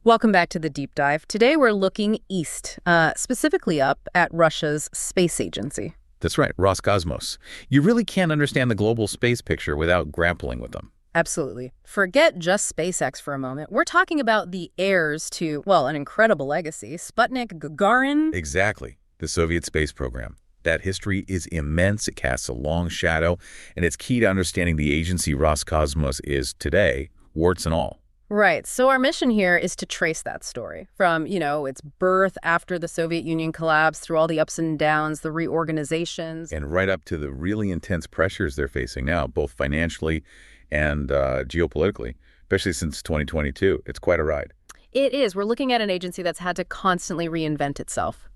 Welcome back to the deep dive. Today we're looking east, specifically up at Russia's space agency. That's right, Roscosmos. You really can't understand the global space picture without grappling with them. Absolutely. Forget just SpaceX for a moment. We're talking about the heirs to, well, an incredible legacy, Sputnik, Gagarin. Exactly. The Soviet space program. That history is immense. It casts a long shadow, and it's key to understanding the agency Roscosmos is today, warts and all. Right. So our mission here is to trace that story from, its birth after the Soviet Union collapsed, through all the ups and downs, the reorganizations. And right up to the really intense pressures they're facing now, both financially and geopolitically, especially since 2022. It's quite a ride. It is. We're looking at an agency that's had to constantly reinvent itself.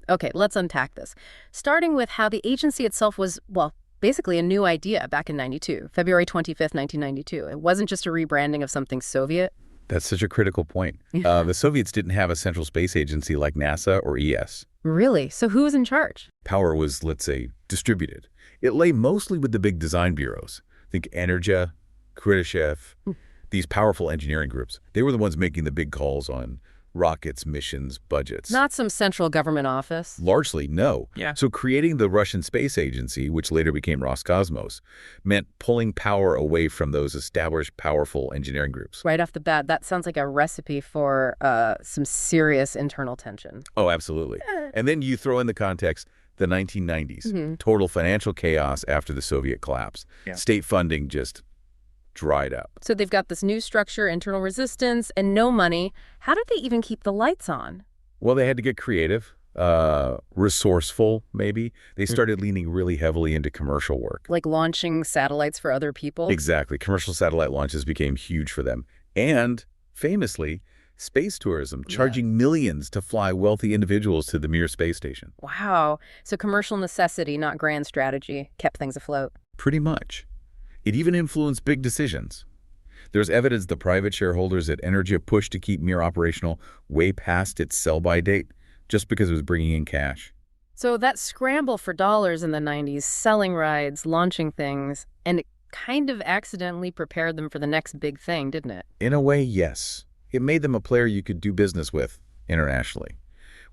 Okay, let's unpack this. Starting with how the agency itself was, well, basically a new idea back in February 25th, 1992. It wasn't just a rebranding of something Soviet. That's such a critical point. The Soviets didn't have a central space agency like NASA or ES. Really? So who was in charge? Power was, let's say, distributed. It lay mostly with the big design bureaus. Think Energia, Khrushchev, these powerful engineering groups. They were the ones making the big calls on rockets, missions, budgets. Not some central government office. Largely, no. Yeah. So creating the Russian Space Agency, which later became Roscosmos, meant pulling power away from those established, powerful engineering groups. Right off the bat, that sounds like a recipe for some serious internal tension. Oh, absolutely. And then you throw in the context, the 1990s, total financial chaos after the Soviet collapse. Yeah. State funding just dried up. So they've got this new structure, internal resistance, and no money. How did they even keep the lights on? Well, they had to get creative, resourceful, maybe. They started leaning really heavily into commercial work. Like launching satellites for other people? Exactly. Commercial satellite launches became huge for them. And, famously, space tourism, charging millions to fly wealthy individuals to the Mir space station. Wow. So commercial necessity, not grand strategy, kept things afloat. Pretty much. It even influenced big decisions. There's evidence the private shareholders at Energia pushed to keep Mir operational way past its sell-by date, just because it was bringing in cash. So that scramble for dollars in the 90s, selling rides, launching things, and it kind of accidentally prepared them for the next big thing, didn't it? In a way, yes. It made them a player you could do business with internationally,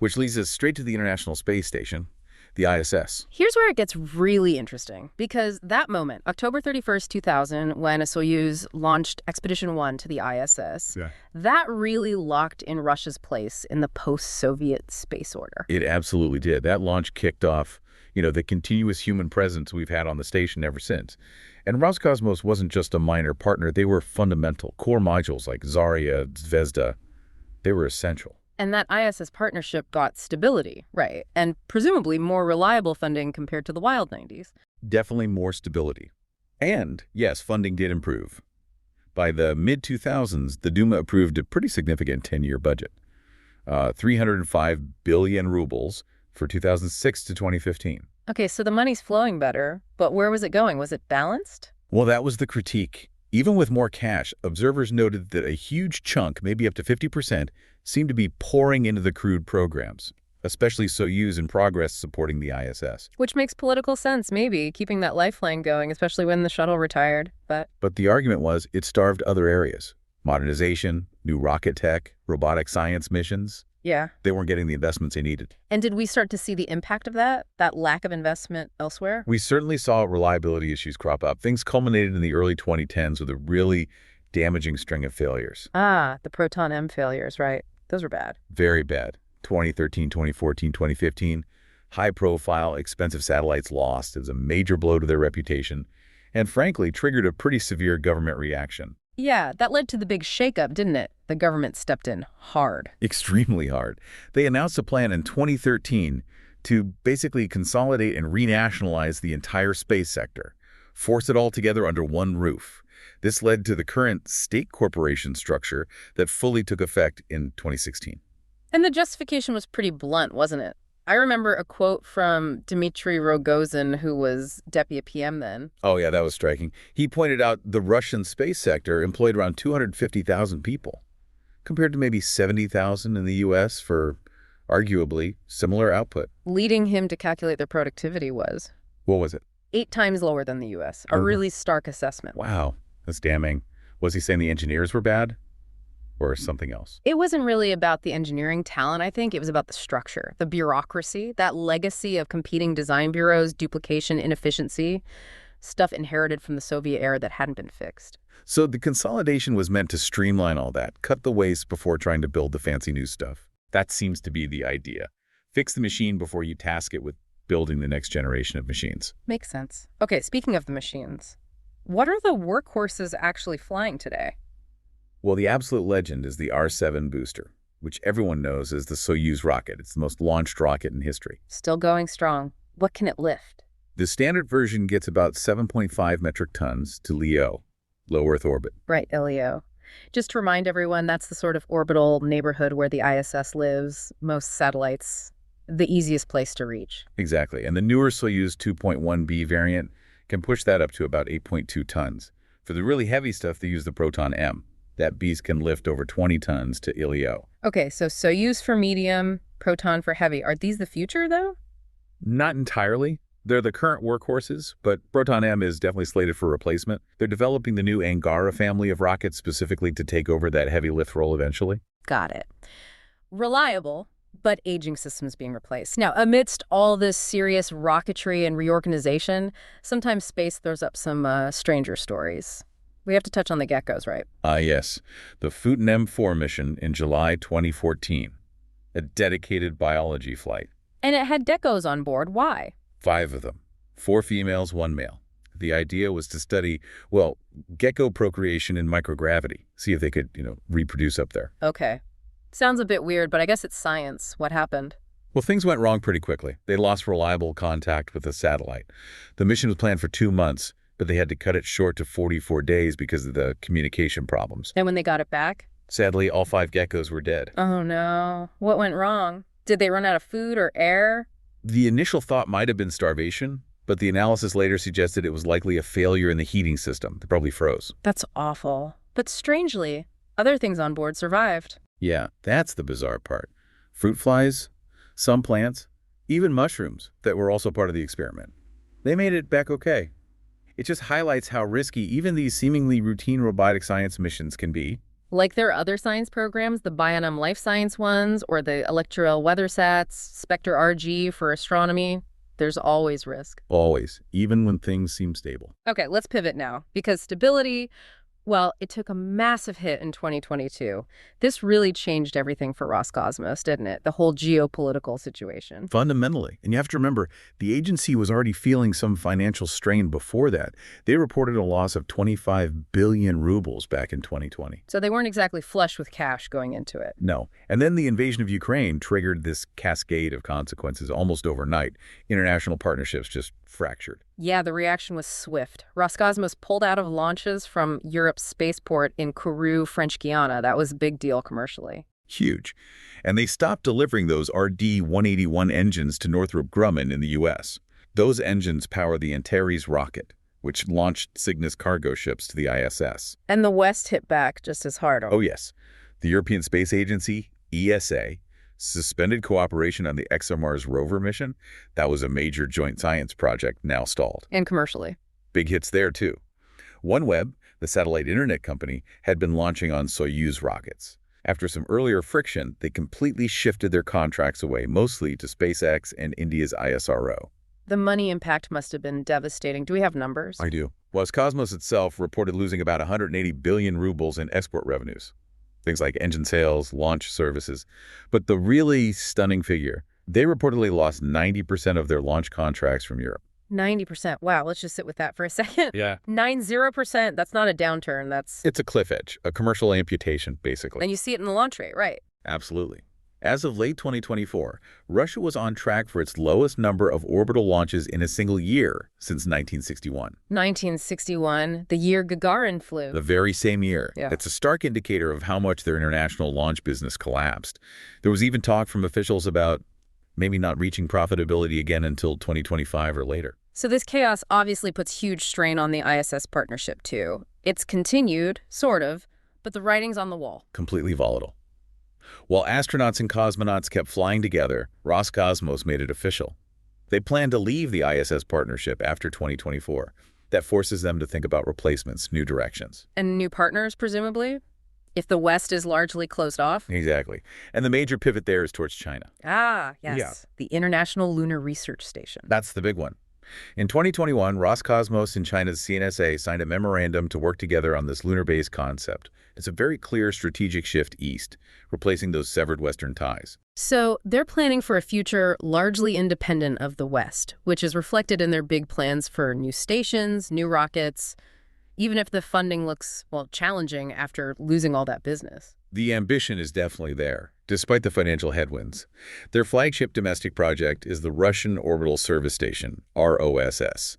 which leads us straight to the International Space Station, the ISS. Here's where it gets really interesting, because that moment, October 31st, 2000, when a Soyuz launched Expedition 1 to the ISS, that really locked in Russia's place in the post-Soviet space order. It absolutely did. That launch kicked off, the continuous human presence we've had on the station ever since. And Roscosmos wasn't just a minor partner. They were fundamental. Core modules like Zarya, Zvezda, they were essential. And that ISS partnership got stability, right, and presumably more reliable funding compared to the wild 90s. Definitely more stability. And, yes, funding did improve. By the mid-2000s, the Duma approved a pretty significant 10-year budget, 305 billion rubles for 2006 to 2015. Okay, so the money's flowing better, but where was it going? Was it balanced? Well, that was the critique. Even with more cash, observers noted that a huge chunk, maybe up to 50%, seemed to be pouring into the crewed programs, especially Soyuz in progress supporting the ISS. Which makes political sense, maybe, keeping that lifeline going, especially when the shuttle retired, but the argument was it starved other areas. Modernization, new rocket tech, robotic science missions. Yeah. They weren't getting the investments they needed. And did we start to see the impact of that lack of investment elsewhere? We certainly saw reliability issues crop up. Things culminated in the early 2010s with a really damaging string of failures. Ah, the Proton M failures, right. Those were bad. Very bad. 2013, 2014, 2015. High-profile, expensive satellites lost. It was a major blow to their reputation and, frankly, triggered a pretty severe government reaction. Yeah, that led to the big shakeup, didn't it? The government stepped in hard. Extremely hard. They announced a plan in 2013 to basically consolidate and renationalize the entire space sector, force it all together under one roof. This led to the current state corporation structure that fully took effect in 2016. And the justification was pretty blunt, wasn't it? I remember a quote from Dmitry Rogozin, who was deputy PM then. Oh, yeah, that was striking. He pointed out the Russian space sector employed around 250,000 people, compared to maybe 70,000 in the U.S. for arguably similar output. Leading him to calculate their productivity was? What was it? 8 times lower than the U.S. A really stark assessment. Wow, that's damning. Was he saying the engineers were bad? or something else? It wasn't really about the engineering talent, I think. It was about the structure, the bureaucracy, that legacy of competing design bureaus, duplication, inefficiency, stuff inherited from the Soviet era that hadn't been fixed. So the consolidation was meant to streamline all that, cut the waste before trying to build the fancy new stuff. That seems to be the idea. Fix the machine before you task it with building the next generation of machines. Makes sense. Okay, speaking of the machines, what are the workhorses actually flying today? Well, the absolute legend is the R-7 booster, which everyone knows as the Soyuz rocket. It's the most launched rocket in history. Still going strong. What can it lift? The standard version gets about 7.5 metric tons to LEO, low Earth orbit. Right, LEO. Just to remind everyone, that's the sort of orbital neighborhood where the ISS lives, most satellites, the easiest place to reach. Exactly. And the newer Soyuz 2.1B variant can push that up to about 8.2 tons. For the really heavy stuff, they use the Proton M. That beast can lift over 20 tons to LEO. Okay, so Soyuz for medium, Proton for heavy. Are these the future, though? Not entirely. They're the current workhorses, but Proton M is definitely slated for replacement. They're developing the new Angara family of rockets specifically to take over that heavy lift role eventually. Got it. Reliable, but aging systems being replaced. Now, amidst all this serious rocketry and reorganization, sometimes space throws up some stranger stories. We have to touch on the geckos, right? Yes. The Futon M4 mission in July 2014. A dedicated biology flight. And it had geckos on board. Why? 5 of them. 4 females, 1 male. The idea was to study, well, gecko procreation in microgravity. See if they could, reproduce up there. Okay. Sounds a bit weird, but I guess it's science. What happened? Well, things went wrong pretty quickly. They lost reliable contact with the satellite. The mission was planned for 2 months, but they had to cut it short to 44 days because of the communication problems. And when they got it back? Sadly, all 5 geckos were dead. Oh, no. What went wrong? Did they run out of food or air? The initial thought might have been starvation, but the analysis later suggested it was likely a failure in the heating system. They probably froze. That's awful. But strangely, other things on board survived. Yeah, that's the bizarre part. Fruit flies, some plants, even mushrooms that were also part of the experiment. They made it back okay. It just highlights how risky even these seemingly routine robotic science missions can be. Like there are other science programs, the GandM life science ones, or the Electrel WeatherSats, Spectre RG for astronomy. There's always risk. Always, even when things seem stable. Okay, let's pivot now, because stability, well, it took a massive hit in 2022. This really changed everything for Roscosmos, didn't it? The whole geopolitical situation. Fundamentally. And you have to remember, the agency was already feeling some financial strain before that. They reported a loss of 25 billion rubles back in 2020. So they weren't exactly flush with cash going into it. No. And then the invasion of Ukraine triggered this cascade of consequences almost overnight. International partnerships just fractured. Yeah, the reaction was swift. Roscosmos pulled out of launches from Europe's spaceport in Kourou, French Guiana. That was a big deal commercially. Huge. And they stopped delivering those RD-181 engines to Northrop Grumman in the U.S. Those engines power the Antares rocket, which launched Cygnus cargo ships to the ISS. And the West hit back just as hard. Oh, yes. The European Space Agency, ESA, suspended cooperation on the ExoMars rover mission. That was a major joint science project now stalled. And commercially. Big hits there, too. OneWeb, the satellite internet company, had been launching on Soyuz rockets. After some earlier friction, they completely shifted their contracts away, mostly to SpaceX and India's ISRO. The money impact must have been devastating. Do we have numbers? I do. Roscosmos itself reported losing about 180 billion rubles in export revenues. Things like engine sales, launch services. But the really stunning figure, they reportedly lost 90% of their launch contracts from Europe. 90%. Wow, let's just sit with that for a second. Yeah. 90%. That's not a downturn. It's a cliff edge, a commercial amputation, basically. And you see it in the launch rate, right? Absolutely. As of late 2024, Russia was on track for its lowest number of orbital launches in a single year since 1961. 1961, the year Gagarin flew. The very same year. Yeah. That's a stark indicator of how much their international launch business collapsed. There was even talk from officials about maybe not reaching profitability again until 2025 or later. So this chaos obviously puts huge strain on the ISS partnership, too. It's continued, sort of, but the writing's on the wall. Completely volatile. While astronauts and cosmonauts kept flying together, Roscosmos made it official. They plan to leave the ISS partnership after 2024. That forces them to think about replacements, new directions. And new partners, presumably? If the West is largely closed off? Exactly. And the major pivot there is towards China. Ah, yes. Yeah. The International Lunar Research Station. That's the big one. In 2021, Roscosmos and China's CNSA signed a memorandum to work together on this lunar base concept. It's a very clear strategic shift east, replacing those severed Western ties. So they're planning for a future largely independent of the West, which is reflected in their big plans for new stations, new rockets, even if the funding looks, well, challenging after losing all that business. The ambition is definitely there, despite the financial headwinds. Their flagship domestic project is the Russian Orbital Service Station, ROSS.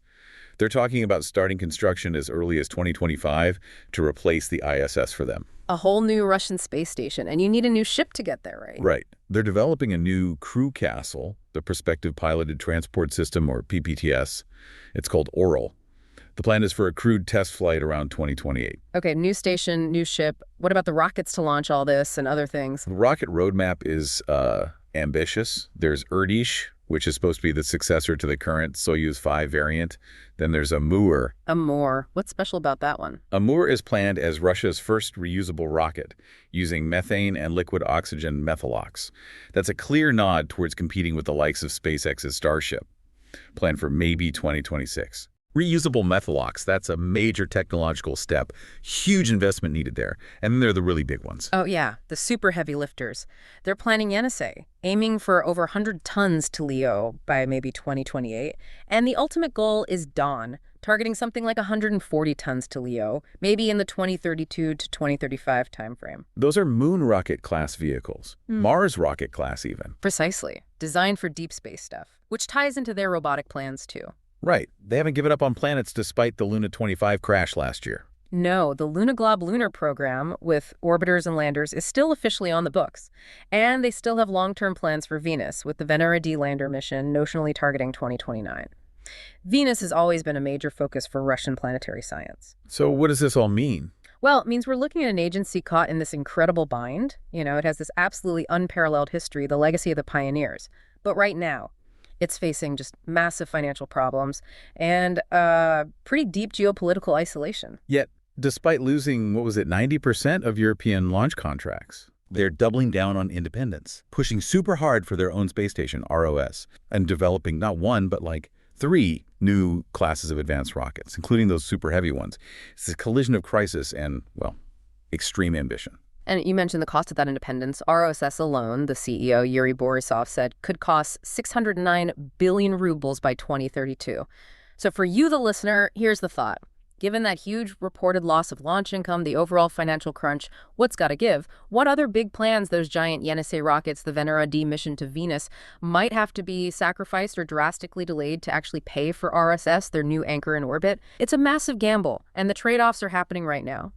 They're talking about starting construction as early as 2025 to replace the ISS for them. A whole new Russian space station, and you need a new ship to get there, right? Right. They're developing a new crew castle, the Prospective Piloted Transport System, or PPTS. It's called Oral. The plan is for a crewed test flight around 2028. Okay, new station, new ship. What about the rockets to launch all this and other things? The rocket roadmap is ambitious. There's Urdish, which is supposed to be the successor to the current Soyuz 5 variant. Then there's Amur. Amur. What's special about that one? Amur is planned as Russia's first reusable rocket, using methane and liquid oxygen methalox. That's a clear nod towards competing with the likes of SpaceX's Starship, planned for maybe 2026. Reusable methalox, that's a major technological step. Huge investment needed there. And then there are the really big ones. Oh, yeah, the super heavy lifters. They're planning NSA, aiming for over 100 tons to LEO by maybe 2028. And the ultimate goal is Dawn, targeting something like 140 tons to LEO, maybe in the 2032 to 2035 timeframe. Those are moon rocket class vehicles. Mars rocket class even. Precisely. Designed for deep space stuff, which ties into their robotic plans, too. Right. They haven't given up on planets despite the Luna 25 crash last year. No, the Luna-Glob lunar program with orbiters and landers is still officially on the books. And they still have long-term plans for Venus, with the Venera D lander mission notionally targeting 2029. Venus has always been a major focus for Russian planetary science. So what does this all mean? Well, it means we're looking at an agency caught in this incredible bind. It has this absolutely unparalleled history, the legacy of the pioneers. But right now, it's facing just massive financial problems and pretty deep geopolitical isolation. Yet, despite losing, 90% of European launch contracts, they're doubling down on independence, pushing super hard for their own space station, ROS, and developing not one, but like 3 new classes of advanced rockets, including those super heavy ones. It's a collision of crisis and, well, extreme ambition. And you mentioned the cost of that independence. ROSS alone, the CEO, Yuri Borisov, said could cost 609 billion rubles by 2032. So for you, the listener, here's the thought. Given that huge reported loss of launch income, the overall financial crunch, what's got to give? What other big plans those giant Yenisei rockets, the Venera D mission to Venus, might have to be sacrificed or drastically delayed to actually pay for RSS, their new anchor in orbit? It's a massive gamble, and the trade-offs are happening right now.